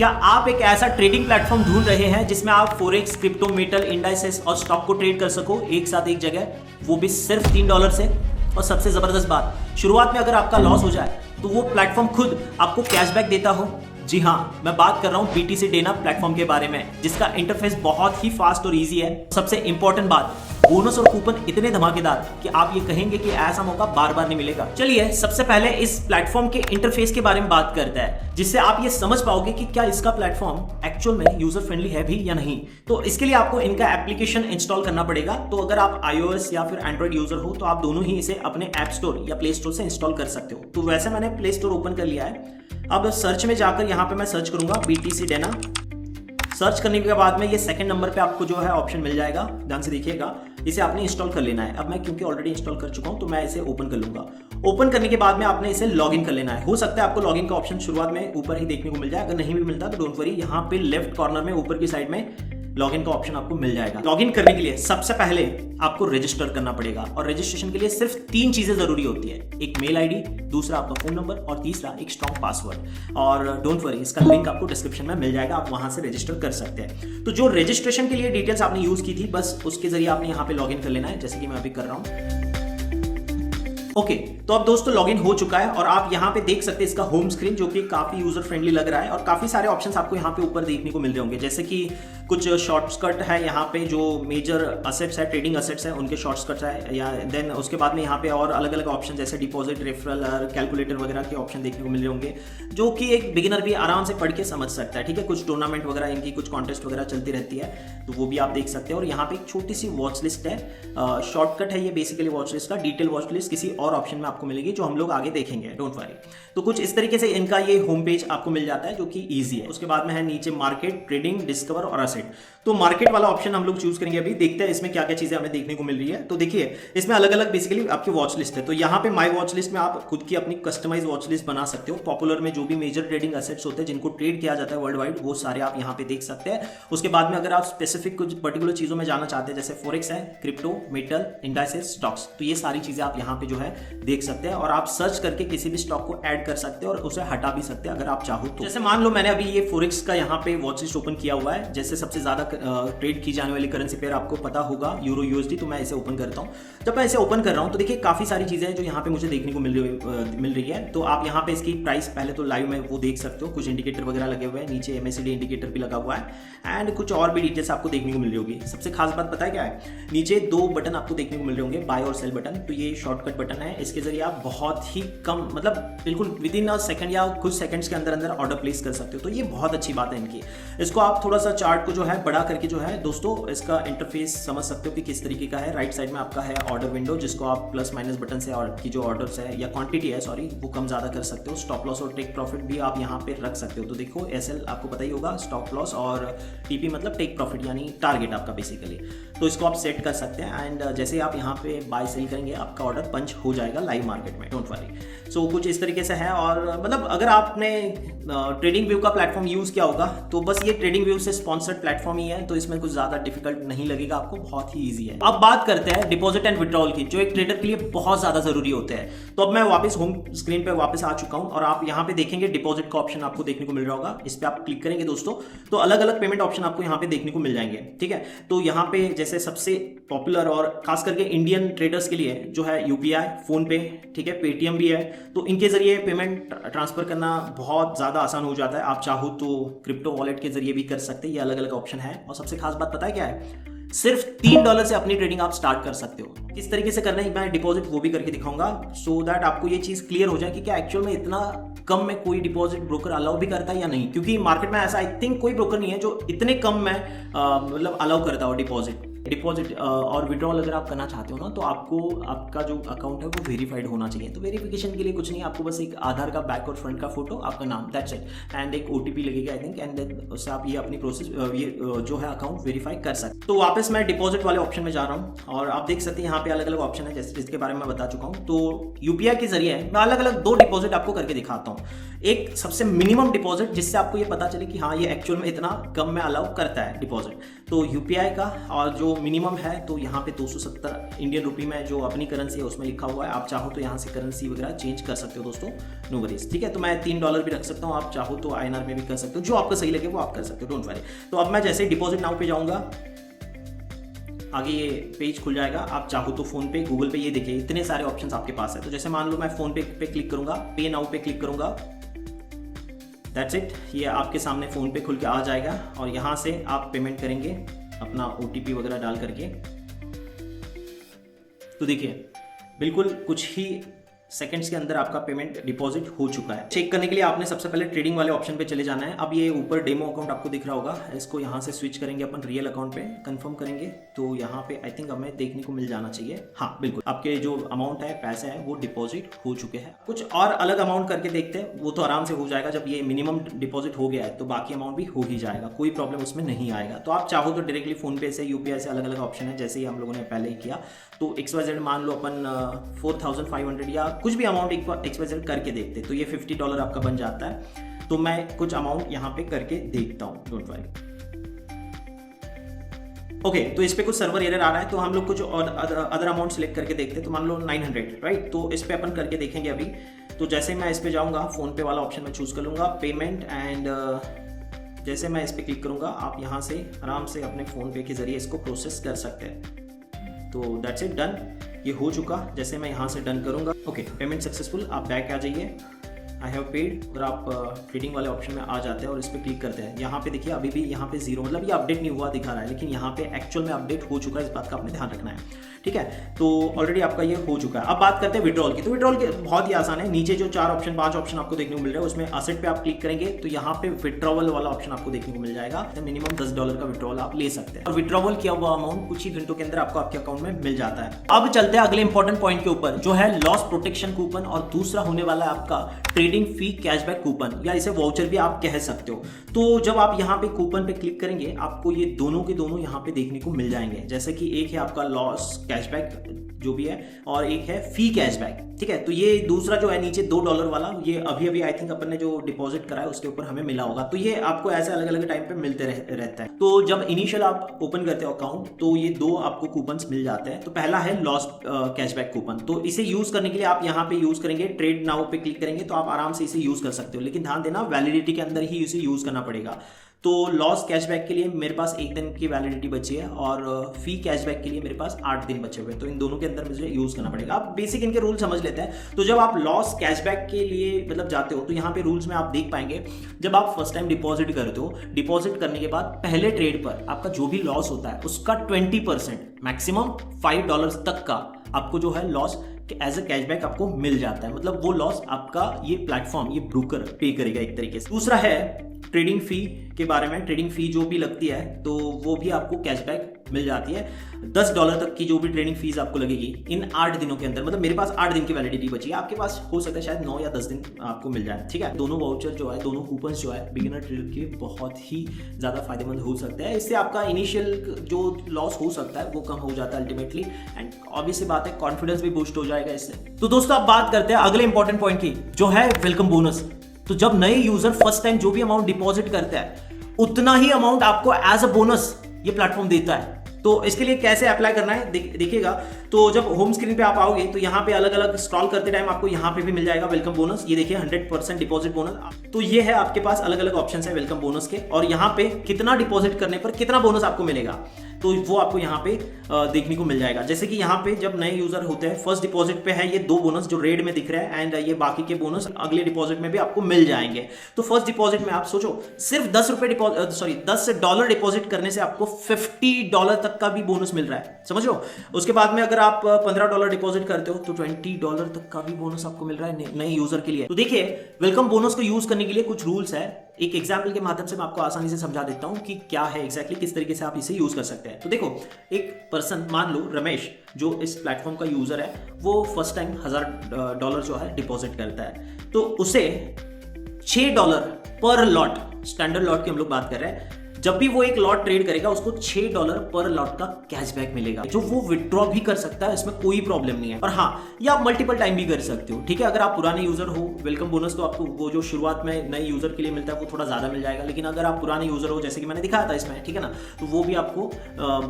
क्या आप एक ऐसा ट्रेडिंग प्लेटफॉर्म ढूंढ रहे हैं जिसमें आप फॉरेक्स, क्रिप्टो, मेटल, इंडाइसेस और स्टॉक को ट्रेड कर सको एक साथ एक जगह, वो भी सिर्फ $3 से? और सबसे जबरदस्त बात, शुरुआत में अगर आपका लॉस हो जाए तो वो प्लेटफॉर्म खुद आपको कैशबैक देता हो। जी हाँ, मैं बात कर रहा हूँ BTC Dena प्लेटफॉर्म के बारे में, जिसका इंटरफेस बहुत ही फास्ट और इजी है। सबसे इंपॉर्टेंट बात, बोनस और कूपन इतने धमाकेदार कि आप ये कहेंगे कि ऐसा मौका बार बार नहीं मिलेगा। चलिए सबसे पहले इस प्लेटफॉर्म के इंटरफेस के बारे में बात करते हैं, जिससे आप ये समझ पाओगे कि क्या इसका प्लेटफॉर्म एक्चुअल में यूजर फ्रेंडली है भी या नहीं। तो इसके लिए आपको इनका एप्लीकेशन इंस्टॉल करना पड़ेगा। तो अगर आप iOS या फिर एंड्रॉइड यूजर हो तो आप दोनों ही इसे अपने ऐप स्टोर या प्ले स्टोर से इंस्टॉल कर सकते हो। तो वैसे मैंने प्ले स्टोर ओपन कर लिया है। अब सर्च में जाकर यहाँ पे मैं सर्च करूंगा BTC Dena। सर्च करने के बाद में ये सेकंड नंबर पे आपको जो है ऑप्शन मिल जाएगा, ध्यान से देखिएगा। इसे आपने इंस्टॉल कर लेना है। अब मैं क्योंकि ऑलरेडी इंस्टॉल कर चुका हूं तो मैं इसे ओपन कर लूंगा। ओपन करने के बाद में आपने इसे लॉगिन कर लेना है। हो सकता है आपको लॉगिन का ऑप्शन शुरुआत में ऊपर ही देखने को मिल जाए, अगर नहीं भी मिलता तो डोंट वरी, यहाँ पे लेफ्ट कॉर्नर में ऊपर की साइड में लॉगिन का ऑप्शन आपको मिल जाएगा। लॉगिन करने के लिए सबसे पहले आपको रजिस्टर करना पड़ेगा और रजिस्ट्रेशन के लिए सिर्फ 3 चीजें जरूरी होती है, एक मेल आईडी, दूसरा आपका फोन नंबर और तीसरा एक स्ट्रॉन्ग पासवर्ड। और डोंट वरी, इसका लिंक आपको डिस्क्रिप्शन में मिल जाएगा, आप वहां से रजिस्टर कर सकते हैं। तो जो रजिस्ट्रेशन के लिए डिटेल्स आपने यूज की थी, बस उसके जरिए आपने यहाँ पे लॉगिन कर लेना है, जैसे कि मैं अभी कर रहा हूँ। ओके, तो अब दोस्तों लॉगिन हो चुका है और आप यहाँ पे देख सकते हैं इसका होम स्क्रीन, जो कि काफी यूजर फ्रेंडली लग रहा है और काफी सारे ऑप्शंस आपको यहाँ पे ऊपर देखने को मिल रहे होंगे, जैसे कि कुछ शॉर्टकट है यहाँ पे, जो मेजर असेट्स है, ट्रेडिंग असेट्स है, उनके शॉर्टकट है, या देन उसके बाद में यहाँ पे और अलग अलग ऑप्शन जैसे डिपॉजिट, रेफरल और कैलकुलेटर वगैरह के ऑप्शन देखने को मिल रहे होंगे, जो कि एक बिगिनर भी आराम से पढ़ के समझ सकता है। ठीक है, कुछ टूर्नामेंट वगैरह, इनकी कुछ कॉन्टेस्ट वगैरह चलती रहती है, तो वो भी आप देख सकते हैं। और यहाँ पे एक छोटी सी वॉच लिस्ट है, शॉर्टकट है ये बेसिकली वॉच लिस्ट का। डिटेल वॉच लिस्ट किसी और ऑप्शन में आपको मिलेगी, जो हम लोग आगे देखेंगे, डोंट वरी। तो कुछ इस तरीके से इनका ये होम पेज आपको मिल जाता है, जो कि ईजी है। उसके बाद में है नीचे मार्केट, ट्रेडिंग, डिस्कवर और असेट। तो मार्केट वाला ऑप्शन हम लोग चूज करेंगे। अभी देखते हैं इसमें क्या क्या चीजें हमें देखने को मिल रही है। तो देखिए इसमें अलग अलग बेसिकली आपकी वॉच लिस्ट है। तो यहाँ पे माई वॉच लिस्ट में आप खुद की अपनी कस्टमाइज वॉच लिस्ट बना सकते हो। पॉपुलर में जो भी मेजर ट्रेडिंग एसेट्स होते हैं जिनको ट्रेड किया जाता है वर्ल्ड वाइड, वो सारे आप यहाँ पे देख सकते हैं। उसके बाद में अगर आप स्पेसिफिक कुछ पर्टिकुलर चीजों में जाना चाहते हैं, जैसे फॉरेक्स है, क्रिप्टो, मेटल, इंडाइसेस, स्टॉक्स, तो ये सारी चीजें आप यहाँ पे जो है देख सकते हैं। और आप सर्च करके किसी भी स्टॉक को ऐड कर सकते हैं और उसे हटा भी सकते हैं अगर आप चाहो तो। जैसे मान लो मैंने अभी ये फॉरेक्स का यहाँ पे वॉच लिस्ट ओपन किया हुआ है, जैसे सबसे ज्यादा ट्रेड की जाने वाली करेंसी पेयर आपको पता होगा यूरो USD, तो मैं इसे ओपन करता हूँ। जब मैं इसे ओपन कर रहा हूँ तो देखिए काफी सारी चीजें हैं जो यहाँ पे मुझे देखने को मिल रही है। तो आप यहाँ पे इसकी प्राइस पहले तो लाइव में वो देख सकते हो, कुछ इंडिकेटर वगैरह लगे हुए हैं, नीचे MACD इंडिकेटर भी लगा हुआ है एंड कुछ और भी डिटेल्स आपको देखने को मिल रही होगी। सबसे खास बात पता है क्या है, नीचे 2 बटन आपको देखने को मिल रहे होंगे, बाय और सेल बटन। तो ये शॉर्टकट बटन है, इसके जरिए आप बहुत ही कम, मतलब बिल्कुल विद इन अ सेकंड या कुछ सेकंड्स के अंदर अंदर ऑर्डर प्लेस कर सकते हो। तो ये बहुत अच्छी बात है इनकी। इसको आप थोड़ा सा चार्ट को जो है बड़ा करके जो है दोस्तों इसका इंटरफेस समझ सकते हो कि किस तरीके का है। राइट साइड में आपका है ऑर्डर विंडो, जिसको आप प्लस माइनस बटन से और की जो ऑर्डर्स है या क्वांटिटी है सॉरी, वो कम ज्यादा कर सकते हो। स्टॉप लॉस और टेक प्रॉफिट भी आप यहाँ पे रख सकते हो। तो देखो SL आपको पता ही होगा, स्टॉप लॉस, और TP मतलब टेक प्रॉफिट यानी टारगेट आपका बेसिकली। तो इसको आप सेट कर सकते हैं एंड जैसे आप यहाँ पे बाय सेल करेंगे आपका ऑर्डर पंच हो जाएगा लाइव मार्केट में, डोंट वरी। सो कुछ इस तरीके से है। और मतलब अगर आपने ट्रेडिंग व्यू का प्लेटफॉर्म यूज किया होगा तो बस ये ट्रेडिंग व्यू से स्पॉन्सर्ड प्लेटफॉर्म ही है, तो इसमें कुछ ज्यादा डिफिकल्ट नहीं लगेगा आपको, बहुत ही ईजी है। अब बात करते हैं डिपॉजिट एंड विड्रॉल की, जो एक ट्रेडर के लिए बहुत ज्यादा जरूरी होते हैं। तो अब मैं वापस होम स्क्रीन पे वापस आ चुका हूं और आप यहाँ पे देखेंगे डिपॉजिट का ऑप्शन आपको देखने को मिल रहा होगा। इस पे आप क्लिक करेंगे दोस्तों तो अलग अलग पेमेंट ऑप्शन आपको यहाँ पे देखने को मिल जाएंगे। ठीक है, तो यहाँ पे जैसे सबसे पॉपुलर और खास करके इंडियन ट्रेडर्स के लिए जो है UPI, फोन पे, ठीक है, पेटीएम भी है। तो इनके जरिए पेमेंट ट्रांसफर करना बहुत ज्यादा आसान हो जाता है। आप चाहो तो क्रिप्टो वॉलेट के जरिए भी कर सकते हैं, ये अलग अलग ऑप्शन है। और सबसे खास बात पता है क्या है, सिर्फ $3 से अपनी ट्रेडिंग आप स्टार्ट कर सकते हो। किस तरीके से करना है मैं डिपॉजिट वो भी करके दिखाऊंगा, सो दैट आपको ये चीज क्लियर हो जाए कि क्या एक्चुअल में इतना कम में कोई डिपॉजिट ब्रोकर अलाउ भी करता है या नहीं। क्योंकि मार्केट में ऐसा आई थिंक कोई ब्रोकर नहीं है जो इतने कम में मतलब अलाउ करता हो डिपॉजिट और विड्रॉल अगर आप करना चाहते हो ना, तो आपको आपका जो अकाउंट है वो वेरीफाइड होना चाहिए। तो वेरिफिकेशन के लिए कुछ नहीं, आपको बस एक आधार का बैक और फ्रंट का फोटो, आपका नाम, दैट्स इट, एंड एक OTP लगेगा आई थिंक, एंड देन उससे आप ये अपनी प्रोसेस ये जो है अकाउंट वेरीफाई कर सकते। तो वापस मैं डिपॉजिट वाले ऑप्शन में जा रहा हूँ और आप देख सकते हैं यहाँ पे अलग अलग ऑप्शन है, जैसे जिसके बारे में मैं बता चुका हूँ। तो UPI के जरिए मैं अलग अलग 2 डिपॉजिट आपको करके दिखाता हूँ। एक सबसे मिनिमम डिपॉजिट, जिससे आपको ये पता चले कि हाँ ये एक्चुअल में इतना कम में अलाउ करता है डिपॉजिट, तो UPI का, और जो मिनिमम है तो यहाँ पे 270 इंडियन रुपी में जो अपनी करेंसी है उसमें लिखा हुआ है। आप चाहो तो यहाँ से करेंसी वगैरह चेंज कर सकते हो दोस्तों, नो वरीज, ठीक है। तो मैं $3 भी रख सकता हूँ, आप चाहो तो INR में भी कर सकते हो, जो आपको सही लगे वो आप कर सकते हो, डोंट वरी। तो अब मैं जैसे डिपॉजिट नाउ पे जाऊँगा, आगे ये पेज खुल जाएगा। आप चाहो तो फोन पे, गूगल पे, ये देखिए इतने सारे ऑप्शंस आपके पास है। तो जैसे मान लो मैं फोन पे क्लिक करूंगा, पे नाउ पे क्लिक करूंगा, दैट्स इट, ये आपके सामने फोन पे खुल के आ जाएगा और यहाँ से आप पेमेंट करेंगे अपना OTP वगैरह डाल करके। तो देखिए बिल्कुल कुछ ही सेकंड्स के अंदर आपका पेमेंट डिपॉजिट हो चुका है। चेक करने के लिए आपने सबसे पहले ट्रेडिंग वाले ऑप्शन पे चले जाना है। अब ये ऊपर डेमो अकाउंट आपको दिख रहा होगा, इसको यहाँ से स्विच करेंगे अपन रियल अकाउंट पे, कंफर्म करेंगे तो यहाँ पे आई थिंक हमें देखने को मिल जाना चाहिए। हाँ बिल्कुल, आपके जो अमाउंट है, पैसे हैं, वो डिपॉजिट हो चुके हैं। कुछ और अलग अमाउंट करके देखते हैं, वो तो आराम से हो जाएगा। जब ये मिनिमम डिपॉजिट हो गया है तो बाकी अमाउंट भी हो ही जाएगा, कोई प्रॉब्लम उसमें नहीं आएगा। तो आप चाहो तो डायरेक्टली फोन पे से, UPI से, अलग अलग ऑप्शन है, जैसे ही हम लोगों ने पहले ही किया। तो XYZ मान लो अपन 4500 या कुछ भी अमाउंट XYZ करके देखते, तो ये $50 आपका बन जाता है। तो मैं कुछ अमाउंट यहाँ पे करके देखता हूँ, डोंट वरी। ओके, तो इस पे कुछ सर्वर एरर आ रहा है, तो हम लोग कुछ और अदर अमाउंट सिलेक्ट करके देखते हैं। तो मान लो 900, राइट, तो इस पे अपन करके देखेंगे अभी। तो जैसे मैं इस पे जाऊँगा, फोन पे वाला ऑप्शन मैं चूज कर लूँगा, पेमेंट, एंड जैसे मैं इस पे क्लिक करूँगा, आप यहाँ से आराम से अपने फ़ोन पे के जरिए इसको प्रोसेस कर सकते हैं। तो दैट्स इट, डन, ये हो चुका। जैसे मैं यहाँ से डन करूँगा, ओके, पेमेंट सक्सेसफुल, आप बैक आ जाइए, आई हैव पेड, और आप ट्रेडिंग वाले ऑप्शन में आ जाते हैं और इस पर क्लिक करते हैं। यहाँ पे देखिए अभी भी यहाँ पे 0, मतलब ये अपडेट नहीं हुआ दिखा रहा है, लेकिन यहाँ पे एक्चुअल में अपडेट हो चुका है, इस बात का आपने ध्यान रखना है, ठीक है। तो ऑलरेडी आपका ये हो चुका है। अब बात करते हैं विड्रॉल की। तो विड्रॉल के बहुत ही आसान है, नीचे जो 5 ऑप्शन आपको देखने को मिल रहा है, उसमें असेट पे आप क्लिक करेंगे तो यहाँ पे विड्रॉवल वाला ऑप्शन आपको देखने को मिल जाएगा। मिनिमम $10 का विड्रॉल आप ले सकते हैं और विड्रॉवल किया हुआ अमाउंट कुछ ही घंटों के अंदर आपको आपके अकाउंट में मिल जाता है। अब चलते हैं अगले इंपॉर्टेंट पॉइंट के ऊपर, जो है लॉस प्रोटेक्शन कूपन, और दूसरा होने वाला है आपका ट्रेडिंग फी कैशबैक कूपन, या इसे वाउचर भी आप कह सकते हो। तो जब आप यहाँ पे कूपन पे क्लिक करेंगे, आपको ये दोनों के दोनों यहाँ पे देखने को मिल जाएंगे। जैसे कि एक है आपका लॉस कैशबैक जो भी है, और एक है फी कैशबैक, ठीक है। तो ये दूसरा जो है नीचे $2 वाला, ये अभी आई थिंक अपन ने जो डिपॉजिट करा है उसके ऊपर हमें मिला होगा। तो ये आपको ऐसे अलग अलग टाइम पे मिलते रहता है। तो जब इनिशियल आप ओपन करते हो अकाउंट, तो ये 2 आपको कूपन्स मिल जाते हैं। तो पहला है लॉस कैशबैक कूपन, तो इसे यूज करने के लिए आप यहाँ पे यूज करेंगे, ट्रेड नाउ पे क्लिक करेंगे तो आप आराम से इसे यूज कर सकते हो, लेकिन ध्यान देना वैलिडिटी के अंदर ही इसे यूज करना पड़ेगा। तो लॉस कैशबैक के लिए मेरे पास 1 दिन की वैलिडिटी बची है, और फी कैशबैक के लिए मेरे पास 8 दिन बचे हुए हैं। तो इन दोनों के अंदर मुझे यूज करना पड़ेगा। आप बेसिक इनके रूल समझ लेते हैं। तो जब आप लॉस कैशबैक के लिए मतलब जाते हो, तो यहाँ पे रूल्स में आप देख पाएंगे, जब आप फर्स्ट टाइम डिपॉजिट करते हो, डिपॉजिट करने के बाद पहले ट्रेड पर आपका जो भी लॉस होता है उसका 20%, मैक्सिमम $5 तक का आपको जो है लॉस एज अ कैशबैक आपको मिल जाता है। मतलब वो लॉस आपका ये प्लेटफॉर्म, ये ब्रोकर पे करेगा एक तरीके से। दूसरा है ट्रेडिंग फी के बारे में। ट्रेडिंग फी जो भी लगती है तो वो भी आपको कैशबैक मिल जाती है। $10 तक की जो भी ट्रेडिंग फीस आपको लगेगी इन 8 दिनों के अंदर, मतलब मेरे पास 8 दिन की वैलिडिटी बची है, आपके पास हो सकता है शायद 9 या 10 दिन आपको मिल जाए, ठीक है। दोनों वाउचर जो है, दोनों कूपन्स जो है, बिगिनर ट्रेडर के बहुत ही ज़्यादा फायदेमंद हो सकते हैं। इससे आपका इनिशियल जो लॉस हो सकता है वो कम हो जाता है अल्टीमेटली, एंड ऑब्वियसली बात है कॉन्फिडेंस भी बूस्ट हो जाएगा इससे। तो दोस्तों अब बात करते हैं अगले इंपॉर्टेंट पॉइंट की, जो है वेलकम बोनस। तो जब नए यूजर फर्स्ट टाइम जो भी अमाउंट डिपॉजिट करता है, उतना ही अमाउंट आपको एज अ बोनस ये प्लेटफॉर्म देता है। तो इसके लिए कैसे अप्लाई करना है देखिएगा। तो जब होम स्क्रीन पे आप आओगे तो यहाँ पे अलग अलग स्क्रॉल करते टाइम आपको यहाँ पे भी मिल जाएगा वेलकम बोनस। ये देखिए 100% डिपॉजिट बोनस। तो ये है आपके पास अलग अलग ऑप्शन है वेलकम बोनस के, और यहाँ पे कितना डिपॉजिट करने पर कितना बोनस आपको मिलेगा, तो वो आपको यहाँ पे देखने को मिल जाएगा। जैसे कि यहाँ पे जब नए यूजर होते हैं, फर्स्ट डिपॉजिट पे है ये 2 बोनस जो रेड में दिख रहा है, एंड ये बाकी के बोनस अगले डिपॉजिट में भी आपको मिल जाएंगे। तो फर्स्ट डिपॉजिट में आप सोचो सिर्फ $10 डिपॉजिट करने से आपको $50 तक का भी बोनस मिल रहा है, समझ लो। उसके बाद में अगर आप $15 डिपॉजिट करते हो तो $20 तक का भी बोनस आपको मिल रहा है नए यूजर के लिए। तो देखिए वेलकम बोनस को यूज करने के लिए कुछ रूल्स है। एक एग्जाम्पल के माध्यम से मैं आपको आसानी से समझा देता हूं कि क्या है एग्जैक्टली, किस तरीके से आप इसे यूज कर सकते हैं। तो देखो, एक पर्सन मान लो रमेश जो इस प्लेटफॉर्म का यूजर है, वो फर्स्ट टाइम $1000 जो है डिपॉजिट करता है, तो उसे $6 पर लॉट, स्टैंडर्ड लॉट की हम लोग बात कर रहे हैं, जब भी वो एक लॉट ट्रेड करेगा उसको $6 पर लॉट का कैशबैक मिलेगा, जो वो विड्रॉ भी कर सकता है, इसमें कोई प्रॉब्लम नहीं है। और हाँ, ये आप मल्टीपल टाइम भी कर सकते हो, ठीक है। अगर आप पुराने यूजर हो, वेलकम बोनस तो आपको वो जो शुरुआत में नए यूजर के लिए मिलता है वो थोड़ा ज्यादा मिल जाएगा, लेकिन अगर आप पुराने यूजर हो, जैसे कि मैंने दिखाया था इसमें, ठीक है ना, तो वो भी आपको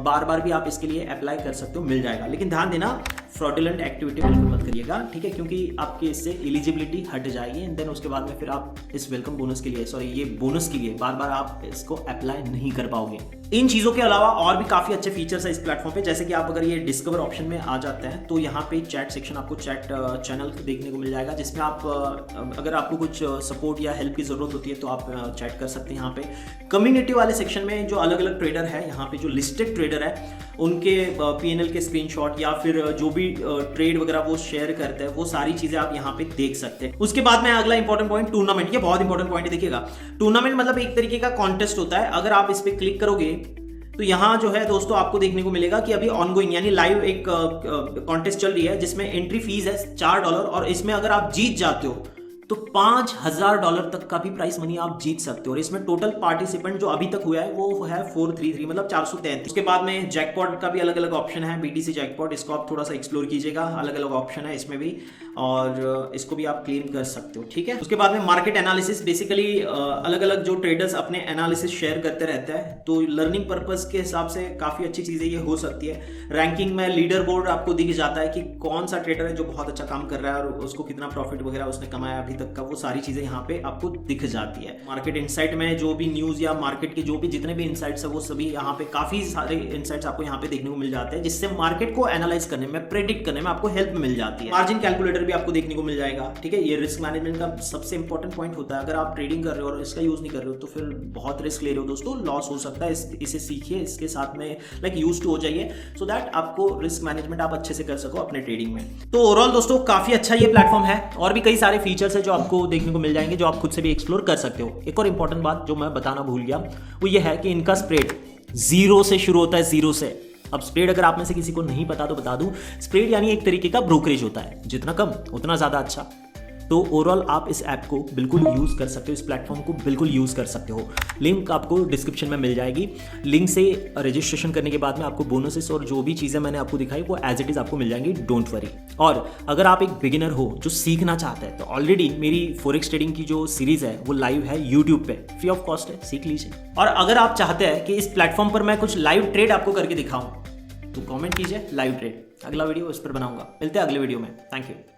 बार बार भी आप इसके लिए अप्लाई कर सकते हो, मिल जाएगा। लेकिन ध्यान देना, फ्रॉडुलेंट एक्टिविटी बिल्कुल मत करिएगा, ठीक है, क्योंकि आपके इससे एलिजिबिलिटी हट जाएगी एंड देन उसके बाद में फिर आप इस वेलकम बोनस के लिए, सॉरी ये बोनस के लिए बार बार आप इसको अप्लाई नहीं कर पाओगे। इन चीजों के अलावा और भी काफी अच्छे फीचर्स है इस प्लेटफॉर्म पे, जैसे कि आप अगर ये डिस्कवर ऑप्शन में आ जाते हैं तो यहाँ पे चैट सेक्शन, आपको चैट चैनल देखने को मिल जाएगा, जिसमें आप अगर आपको कुछ सपोर्ट या हेल्प की जरूरत होती है तो आप चैट कर सकते हैं यहाँ पे। कम्युनिटी वाले सेक्शन में जो अलग अलग ट्रेडर है, यहाँ पे जो लिस्टेड ट्रेडर है उनके PNL के स्क्रीनशॉट या फिर जो भी ट्रेड वगैरह वो शेयर करते हैं, वो सारी चीजें आप यहाँ पे देख सकते हैं। उसके बाद में अगला इंपॉर्टेंट पॉइंट, टूर्नामेंट। ये बहुत इंपॉर्टेंट पॉइंट है, देखिएगा। टूर्नामेंट मतलब एक तरीके का कॉन्टेस्ट होता है। अगर आप इस पे क्लिक करोगे तो यहाँ जो है दोस्तों आपको देखने को मिलेगा कि अभी ऑनगोइंग यानी लाइव एक कॉन्टेस्ट चल रही है, जिसमें एंट्री फीस है $4 और इसमें अगर आप जीत जाते हो तो $5000 तक का भी प्राइस मनी आप जीत सकते हो। और इसमें टोटल पार्टिसिपेंट जो अभी तक हुआ है वो है 433, मतलब 433। उसके बाद में जैकपॉट का भी अलग अलग ऑप्शन है, BTC जैकपॉट, इसको आप थोड़ा सा एक्सप्लोर कीजिएगा, अलग अलग ऑप्शन है इसमें भी, और इसको भी आप क्लेम कर सकते हो, ठीक है। उसके बाद में मार्केट एनालिसिस, बेसिकली अलग अलग जो ट्रेडर्स अपने एनालिसिस शेयर करते रहते हैं, तो लर्निंग पर्पज के हिसाब से काफी अच्छी चीजें ये हो सकती है। रैंकिंग में लीडर बोर्ड आपको दिख जाता है कि कौन सा ट्रेडर है जो बहुत अच्छा काम कर रहा है और उसको कितना प्रॉफिट वगैरह उसने कमाया अभी तक का, वो सारी चीजें यहाँ पे आपको दिख जाती है। मार्केट इनसाइट में जो भी न्यूज या मार्केट के जो भी जितने भी इनसाइट्स है वो सभी यहाँ पे, काफी सारे इनसाइट्स आपको यहाँ पे देखने को मिल जाते हैं, जिससे मार्केट को एनालाइज करने में, प्रेडिक्ट करने में आपको हेल्प मिल जाती है। मार्जिन कैलकुलेटर भी आपको देखने को मिल जाएगा, ठीक है। ये रिस्क मैनेजमेंट का सबसे इंपॉर्टेंट पॉइंट होता है। अगर आप ट्रेडिंग कर रहे हो और इसका यूज नहीं कर रहे हो तो फिर बहुत रिस्क ले रहे हो दोस्तों, लॉस हो सकता है। इसे सीखिए, इसके साथ में लाइक यूज्ड टू हो जाइए, सो दैट आपको रिस्क मैनेजमेंट आप अच्छे से कर सको अपने ट्रेडिंग में। तो ओवरऑल दोस्तों काफी अच्छा ये प्लेटफॉर्म है, और भी कई सारे फीचर्स है जो आपको देखने को मिल जाएंगे, जो आप खुद से भी एक्सप्लोर कर सकते हो। एक और इंपॉर्टेंट बात जो मैं बताना भूल गया, वो ये है कि इनका स्प्रेड 0 से शुरू होता है, 0 से। अब स्प्रेड अगर आप में से किसी को नहीं पता तो बता दूं, स्प्रेड यानी एक तरीके का ब्रोकरेज होता है, जितना कम उतना ज्यादा अच्छा। तो ओवरऑल आप इस ऐप को बिल्कुल यूज़ कर सकते हो, इस प्लेटफॉर्म को बिल्कुल यूज़ कर सकते हो। लिंक आपको डिस्क्रिप्शन में मिल जाएगी। लिंक से रजिस्ट्रेशन करने के बाद में आपको बोनसेस और जो भी चीज़ें मैंने आपको दिखाई वो एज इट इज़ आपको मिल जाएंगी, डोंट वरी। और अगर आप एक बिगिनर हो जो सीखना चाहता है तो ऑलरेडी मेरी फॉरेक्स ट्रेडिंग की जो सीरीज़ है वो लाइव है यूट्यूब पे, फ्री ऑफ कॉस्ट है, सीख लीजिए। और अगर आप चाहते हैं कि इस प्लेटफॉर्म पर मैं कुछ लाइव ट्रेड आपको करके दिखाऊं तो कमेंट कीजिए लाइव ट्रेड, अगला वीडियो इस पर बनाऊंगा। मिलते हैं अगले वीडियो में, थैंक यू।